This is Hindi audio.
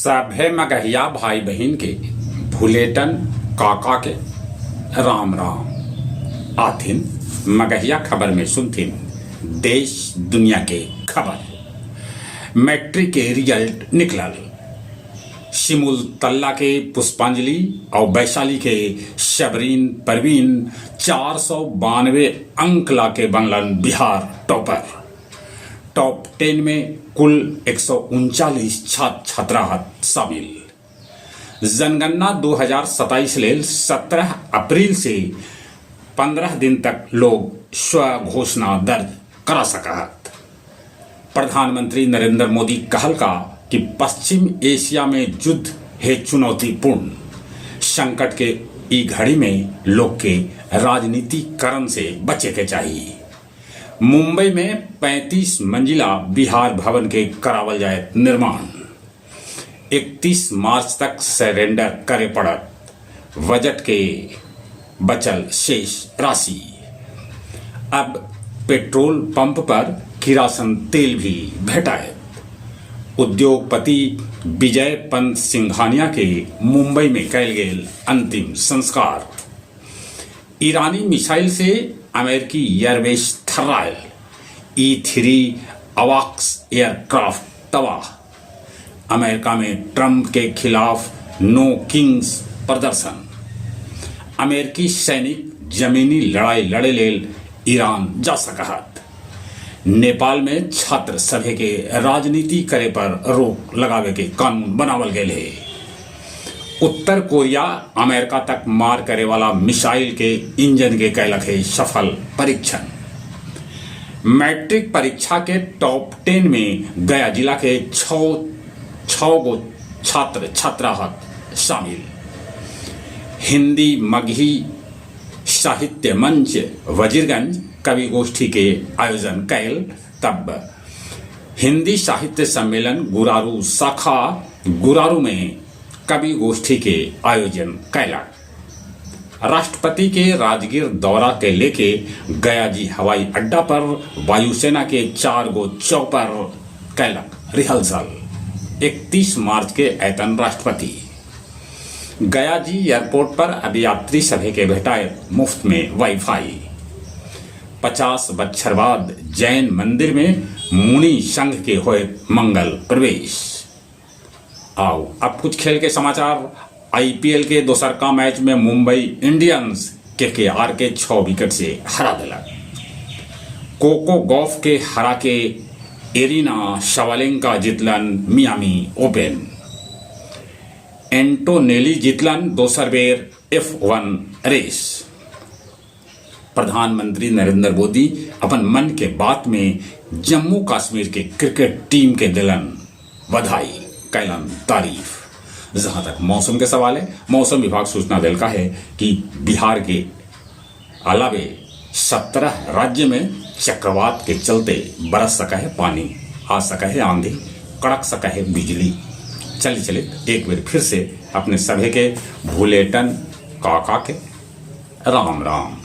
सभे मगहिया भाई बहन के भूलेटन काका के राम राम आथिन मगहिया खबर में सुनथिन देश दुनिया के खबर। मैट्रिक के रिजल्ट निकलल। शिमुल तल्ला के पुष्पांजलि और वैशाली के शबरीन परवीन 492 अंक लाके बनलन बिहार टॉपर। टॉप 10 में कुल 139 छात्र छात्रा शामिल। जनगणना 2027 लेल 17 अप्रैल से 15 दिन तक लोग स्व घोषणा दर्ज करा सकत। प्रधानमंत्री नरेंद्र मोदी कहलका कि पश्चिम एशिया में युद्ध है चुनौतीपूर्ण। संकट के ई घड़ी में लोग के राजनीतिकरण से बचे के चाहिए। मुंबई में 35 मंजिला बिहार भवन के करावल जाए निर्माण। 31 मार्च तक सरेंडर करे पड़त। बजट के बचल शेष राशि। अब पेट्रोल पंप पर किरासन तेल भी भेटाए। उद्योगपति विजय पंत सिंघानिया के मुंबई में कैल गेल अंतिम संस्कार। ईरानी मिसाइल से अमेरिकी एयरबेस थर्रायल। E3 अवाक्स एयरक्राफ्ट तबाह। अमेरिका में ट्रंप के खिलाफ नो किंग्स प्रदर्शन। अमेरिकी सैनिक जमीनी लड़ाई लड़े लेल ईरान जा सकत। नेपाल में छात्र सभे के राजनीति करे पर रोक लगावे के कानून बनावल गेल है। उत्तर कोरिया अमेरिका तक मार करे वाला मिसाइल के इंजन के कैलक है सफल परीक्षण। मैट्रिक परीक्षा के टॉप 10 में गया जिला के 6 गो छात्र छात्रा शामिल। हिंदी मगही साहित्य मंच वजीरगंज कवि गोष्ठी के आयोजन कैल। तब हिंदी साहित्य सम्मेलन गुरारू शाखा गुरारू में कवि गोष्ठी के आयोजन कैलक। राष्ट्रपति के राजगीर दौरा के लेके गया जी हवाई अड्डा पर वायुसेना के 4 गो चौपर कैलक रिहर्सल। 31 मार्च के ऐतन राष्ट्रपति गया जी एयरपोर्ट पर अब यात्री सभे के भेटाए मुफ्त में वाईफाई। 50 बच्छर बाद जैन मंदिर में मुनि संघ के होए मंगल प्रवेश। आओ अब कुछ खेल के समाचार। आईपीएल के दोसरका मैच में मुंबई इंडियंस केकेआर के 6 विकेट से हरा दिलक। कोको गॉफ के हरा के एरिना शवालेंका जितलन मियामी ओपन। एंटोनेली जितलन दोसर बेर F1 रेस। प्रधानमंत्री नरेंद्र मोदी अपन मन के बात में जम्मू कश्मीर के क्रिकेट टीम के दिलन बधाई कैलन तारीफ। जहां तक मौसम के सवाल है, मौसम विभाग सूचना दिलका है कि बिहार के अलावे 17 राज्य में चक्रवात के चलते बरस सका है पानी, आ सका है आंधी, कड़क सका है बिजली। चले एक बार फिर से अपने सभी के भूलेटन काका के राम राम।